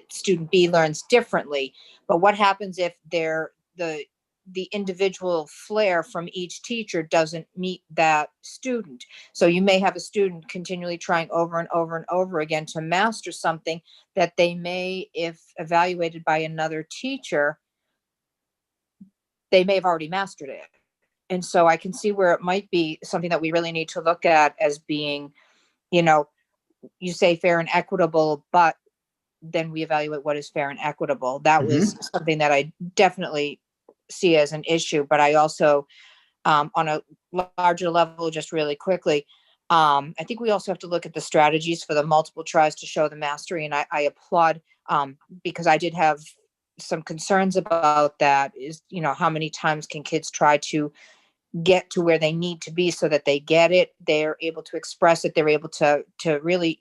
student B learns differently. But what happens if the individual flair from each teacher doesn't meet that student? So you may have a student continually trying over and over and over again to master something that they may, if evaluated by another teacher, they may have already mastered it. And so I can see where it might be something that we really need to look at as being, you say fair and equitable, but then we evaluate what is fair and equitable. That was something that I definitely see as an issue. But I also, on a larger level, just really quickly, I think we also have to look at the strategies for the multiple tries to show the mastery. And I applaud, because I did have some concerns about that, is, how many times can kids try to get to where they need to be so that they get it, they're able to express it, they're able to really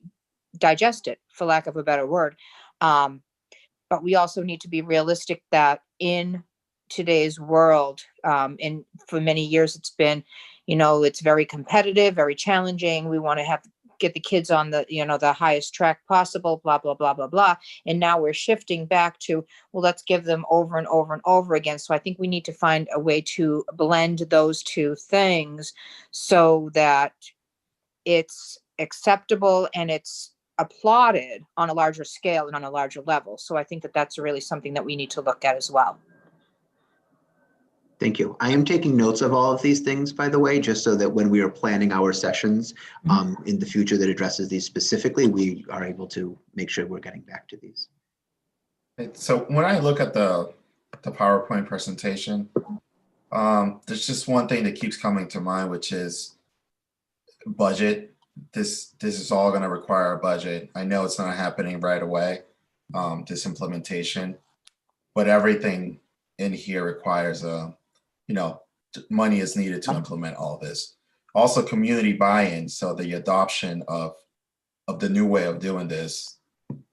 digest it, for lack of a better word. But we also need to be realistic that in today's world, and for many years it's been, it's very competitive, very challenging. We want to have get the kids on the, the highest track possible, blah, blah, blah, blah, blah. And now we're shifting back to, well, let's give them over and over and over again. So I think we need to find a way to blend those two things so that it's acceptable and it's applauded on a larger scale and on a larger level. So I think that that's really something that we need to look at as well. Thank you. I am taking notes of all of these things, by the way, just so that when we are planning our sessions in the future that addresses these specifically, we are able to make sure we're getting back to these. So when I look at the PowerPoint presentation, there's just one thing that keeps coming to mind, which is budget. This is all going to require a budget. I know it's not happening right away, this implementation, but everything in here requires money is needed to implement all this. Also, community buy-in, so the adoption of the new way of doing this,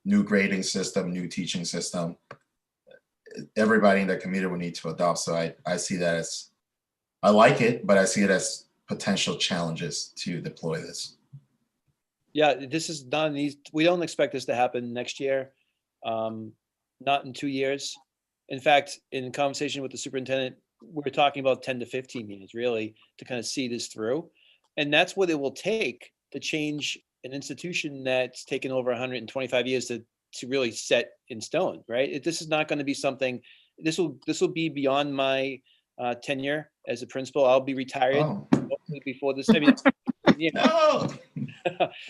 new grading system, new teaching system, everybody in the community will need to adopt. So I see that as, I like it, but I see it as potential challenges to deploy this. Yeah, this is not an easy, we don't expect this to happen next year, not in 2 years. In fact, in conversation with the superintendent, we're talking about 10 to 15 years really to kind of see this through. And that's what it will take to change an institution that's taken over 125 years to really set in stone, right? This is not going to be something, this will be beyond my tenure as a principal. I'll be retired hopefully before this. I mean, No.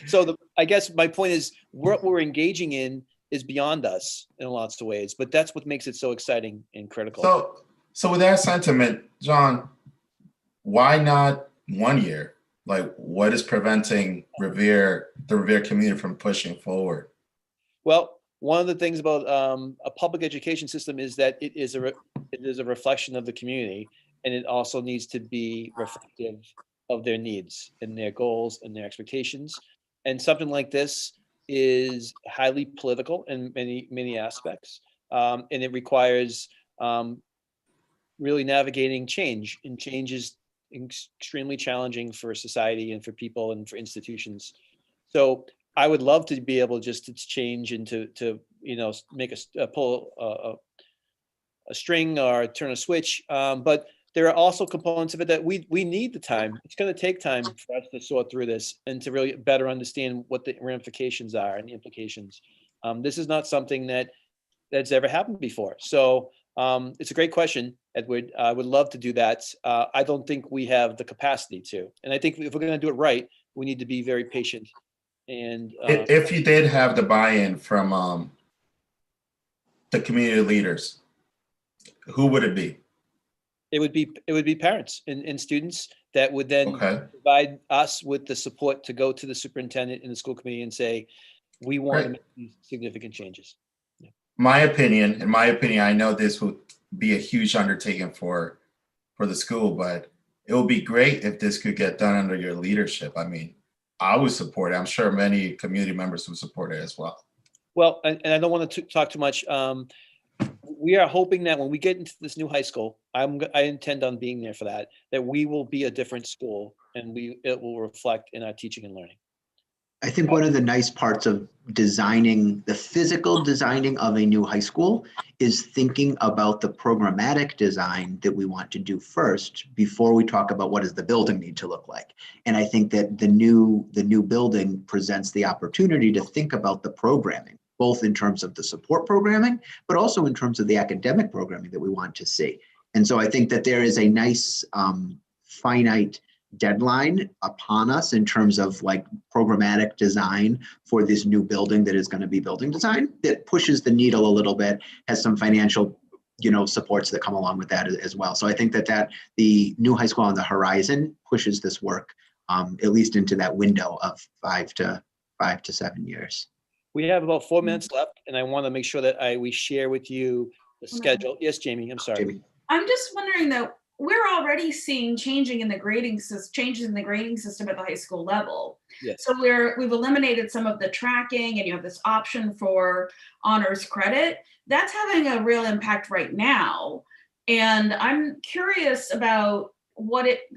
So I guess my point is what we're engaging in is beyond us in lots of ways, but that's what makes it so exciting and critical. So with that sentiment, John, why not 1 year? Like, what is preventing the Revere community from pushing forward? Well, one of the things about a public education system is that it is a reflection of the community, and it also needs to be reflective of their needs and their goals and their expectations. And something like this is highly political in many aspects, and it requires really navigating change, and change is extremely challenging for society and for people and for institutions. So I would love to be able just to change and to make pull a string or turn a switch, but there are also components of it that we need the time. It's going to take time for us to sort through this and to really better understand what the ramifications are and the implications. This is not something that's ever happened before. So it's a great question, Edward. I would love to do that. I don't think we have the capacity to. And I think if we're going to do it right, we need to be very patient. And if you did have the buy-in from the community leaders, who would it be? It would be parents and students that would then provide us with the support to go to the superintendent and the school committee and say, we want to make these significant changes. Yeah. In my opinion, I know this would be a huge undertaking for the school, but it would be great if this could get done under your leadership. I mean, I would support it. I'm sure many community members would support it as well. Well, and I don't want to talk too much. We are hoping that when we get into this new high school, I intend on being there for that we will be a different school, and it will reflect in our teaching and learning. I think one of the nice parts of the physical designing of a new high school is thinking about the programmatic design that we want to do first before we talk about what does the building need to look like. And I think that the new building presents the opportunity to think about the programming, both in terms of the support programming, but also in terms of the academic programming that we want to see. And so I think that there is a nice finite deadline upon us in terms of like programmatic design for this new building that is going to be building design that pushes the needle a little bit, has some financial supports that come along with that as well. So I think that the new high school on the horizon pushes this work at least into that window of 5 to 7 years. We have about 4 minutes left, and I want to make sure that we share with you the schedule. Yes, Jamie, I'm sorry. Jamie. I'm just wondering though, we're already seeing changes in the grading system at the high school level. Yes. So we've eliminated some of the tracking, and you have this option for honors credit. That's having a real impact right now. And I'm curious about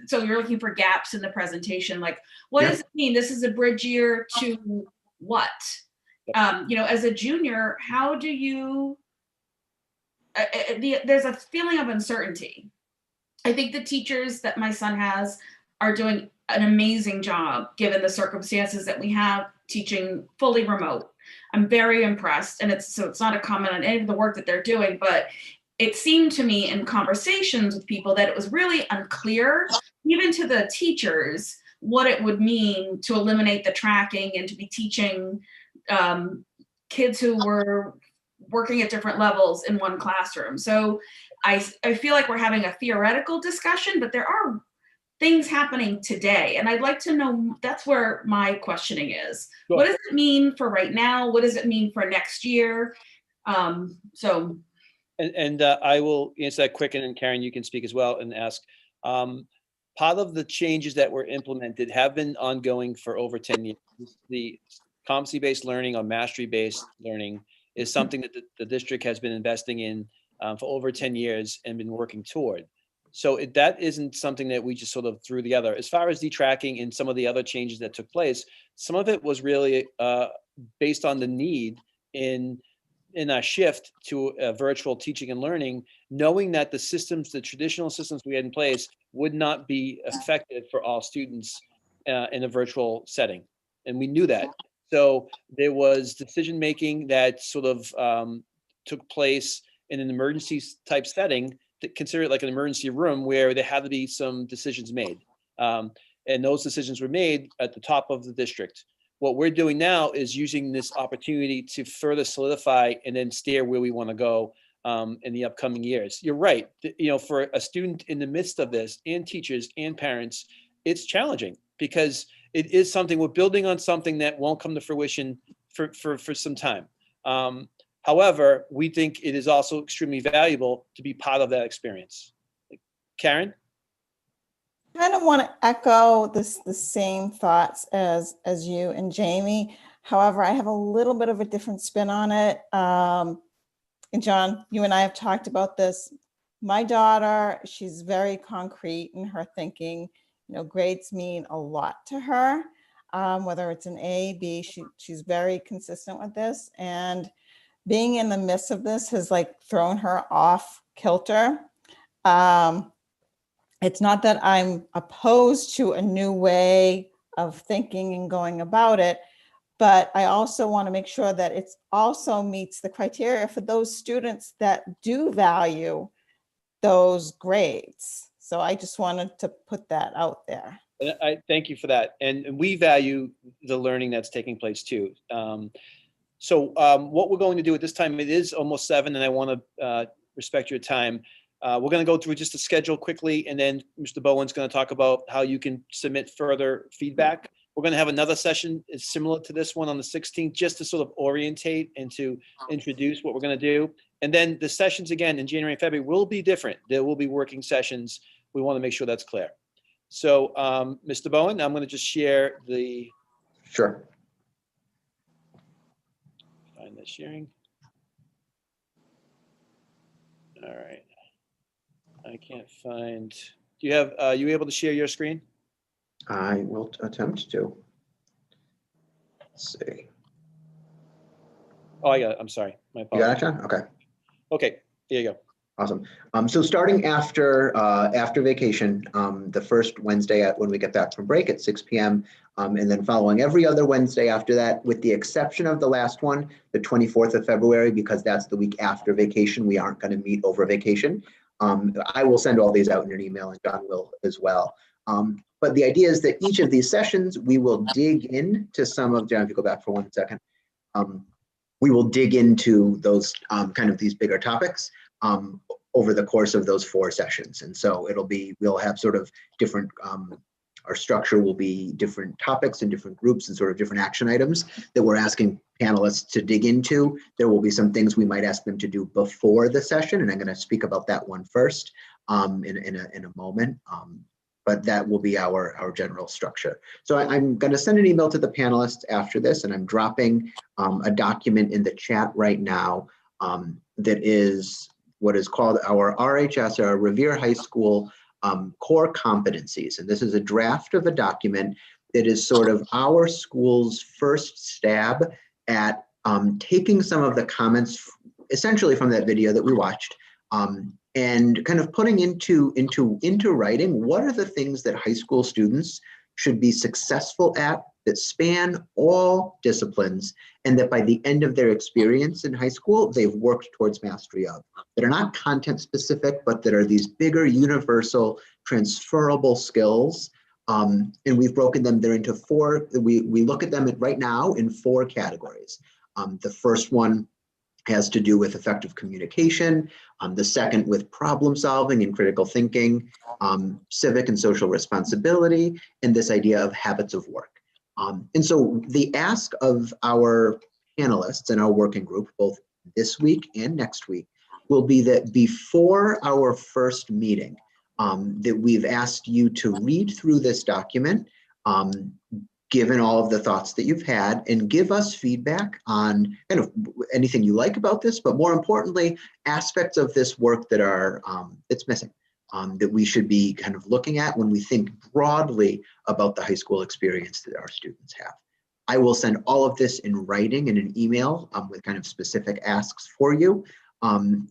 so you're looking for gaps in the presentation, like what does it mean? This is a bridge year to what? As a junior, how do you, there's a feeling of uncertainty. I think the teachers that my son has are doing an amazing job given the circumstances that we have teaching fully remote. I'm very impressed, and it's not a comment on any of the work that they're doing, but it seemed to me in conversations with people that it was really unclear, even to the teachers, what it would mean to eliminate the tracking and to be teaching kids who were working at different levels in one classroom. So I feel like we're having a theoretical discussion, but there are things happening today. And I'd like to know, that's where my questioning is. Sure. What does it mean for right now? What does it mean for next year? I will answer that quick, and then Karen, you can speak as well and ask. Part of the changes that were implemented have been ongoing for over 10 years. The competency-based learning or mastery-based learning is something that the district has been investing in for over 10 years and been working toward. So that isn't something that we just sort of threw together. As far as detracking and some of the other changes that took place, some of it was really based on the need in a shift to virtual teaching and learning, knowing that the traditional systems we had in place would not be effective for all students in a virtual setting. And we knew that. So there was decision-making that sort of took place in an emergency type setting, consider it like an emergency room, where there had to be some decisions made. And those decisions were made at the top of the district. What we're doing now is using this opportunity to further solidify and then steer where we want to go in the upcoming years. You're right. For a student in the midst of this, and teachers and parents, it's challenging because it is something we're building on, something that won't come to fruition for some time. However, we think it is also extremely valuable to be part of that experience. Karen? I kind of want to echo the same thoughts as you and Jamie. However, I have a little bit of a different spin on it. And John, you and I have talked about this. My daughter, she's very concrete in her thinking. Grades mean a lot to her, whether it's an A, B, she's very consistent with this. And being in the midst of this has thrown her off kilter. It's not that I'm opposed to a new way of thinking and going about it, but I also want to make sure that it also meets the criteria for those students that do value those grades. So I just wanted to put that out there. I thank you for that. And we value the learning that's taking place too. So what we're going to do at this time, it is almost 7, and I want to respect your time. We're going to go through just the schedule quickly, and then Mr. Bowen's going to talk about how you can submit further feedback. We're going to have another session similar to this one on the 16th, just to sort of orientate and to introduce what we're going to do. And then the sessions again in January and February will be different. There will be working sessions. We want to make sure that's clear. So Mr. Bowen, I'm going to just share the. Sure. Find the sharing. All right. I can't find. Do you have? You able to share your screen? I will attempt to. Let's see. Oh, I got it. I'm sorry. My apologies. You got it, John? Okay. Okay. Here you go. Awesome. So starting after vacation, the first Wednesday when we get back from break at 6 p.m. And then following every other Wednesday after that, with the exception of the last one, the 24th of February, because that's the week after vacation. We aren't going to meet over vacation. I will send all these out in an email, and John will as well. But the idea is that each of these sessions, we will dig into some of, John, if you go back for 1 second, we will dig into those kind of these bigger topics over the course of those 4 sessions. And so we'll have sort of different, our structure will be different topics and different groups and sort of different action items that we're asking panelists to dig into. There will be some things we might ask them to do before the session, and I'm going to speak about that one first in a moment. But that will be our general structure. So I'm going to send an email to the panelists after this, and I'm dropping a document in the chat right now that is what is called our RHS, our Revere High School core competencies. And this is a draft of a document that is sort of our school's first stab at taking some of the comments essentially from that video that we watched and kind of putting into writing what are the things that high school students should be successful at that span all disciplines, and that by the end of their experience in high school, they've worked towards mastery of, that are not content specific, but that are these bigger, universal, transferable skills. And we've broken them there into four. We look at them right now in four categories. The first one has to do with effective communication. The second with problem solving and critical thinking, civic and social responsibility, and this idea of habits of work. And so the ask of our panelists and our working group, both this week and next week, will be that before our first meeting, that we've asked you to read through this document, given all of the thoughts that you've had, and give us feedback on kind of anything you like about this, but more importantly, aspects of this work that are that's missing, that we should be kind of looking at when we think broadly about the high school experience that our students have. I will send all of this in writing in an email with kind of specific asks for you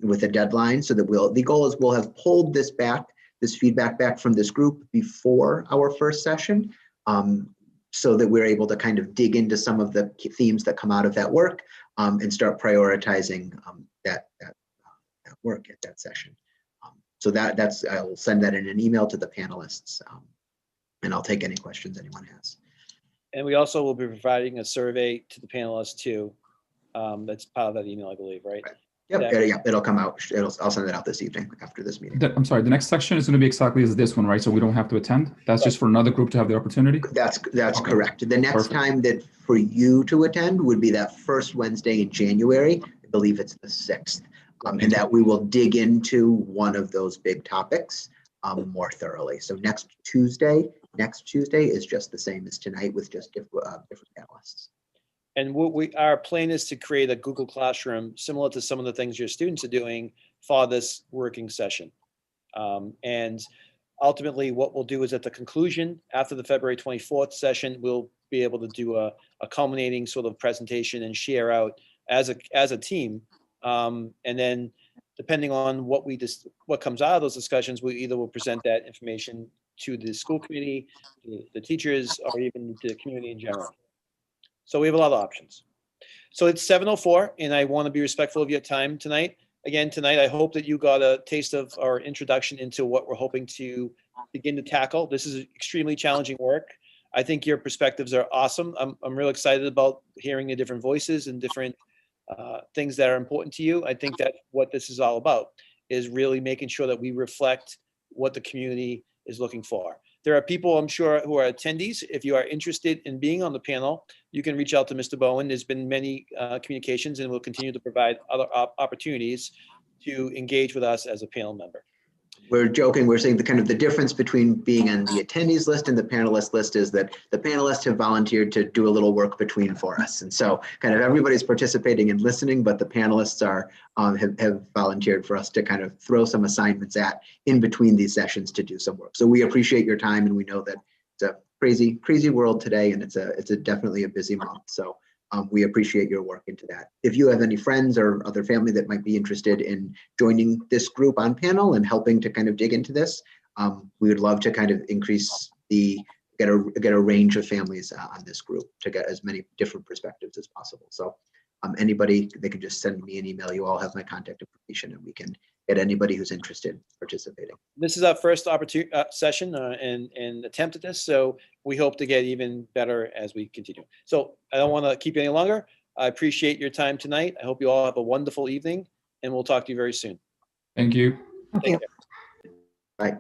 with a deadline, so that the goal is we'll have pulled this feedback back from this group before our first session, so that we're able to kind of dig into some of the themes that come out of that work and start prioritizing that work at that session. So I'll send that in an email to the panelists, and I'll take any questions anyone has. And we also will be providing a survey to the panelists too. That's part of that email, I believe, right? Yep, yeah, it'll come out. I'll send it out this evening after this meeting. I'm sorry, the next section is going to be exactly as this one, right? So we don't have to attend. That's just for another group to have the opportunity? That's Okay. correct. The next Perfect. time that for you to attend would be that first Wednesday in January. I believe it's the 6th. And that we will dig into one of those big topics more thoroughly. So next Tuesday is just the same as tonight with just different panelists. And our plan is to create a Google Classroom similar to some of the things your students are doing for this working session. And ultimately what we'll do is at the conclusion, after the February 24th session, we'll be able to do a culminating sort of presentation and share out as a team. And then depending on what comes out of those discussions, we either will present that information to the school committee, the teachers, or even to the community in general. So we have a lot of options. So it's 7:04, and I want to be respectful of your time tonight. Again, tonight, I hope that you got a taste of our introduction into what we're hoping to begin to tackle. This is extremely challenging work. I think your perspectives are awesome. I'm real excited about hearing the different voices and different things that are important to you. I think that what this is all about is really making sure that we reflect what the community is looking for. There are people, I'm sure, who are attendees. If you are interested in being on the panel, you can reach out to Mr. Bowen. There's been many communications, and we'll continue to provide other opportunities to engage with us as a panel member. We're joking, we're saying the difference between being on the attendees list and the panelist list is that the panelists have volunteered to do a little work between for us. And so kind of everybody's participating and listening, but the panelists have volunteered for us to kind of throw some assignments in between these sessions to do some work. So we appreciate your time, and we know that it's a crazy world today, and it's definitely a busy month. So we appreciate your work into that. If you have any friends or other family that might be interested in joining this group on panel and helping to kind of dig into this, we would love to kind of get a range of families on this group to get as many different perspectives as possible. So anybody, they can just send me an email. You all have my contact information, and we can get anybody who's interested participating. This is our first session and attempt at this, so we hope to get even better as we continue. So I don't want to keep you any longer. I appreciate your time tonight. I hope you all have a wonderful evening, and we'll talk to you very soon. Thank you. Thank you. Bye.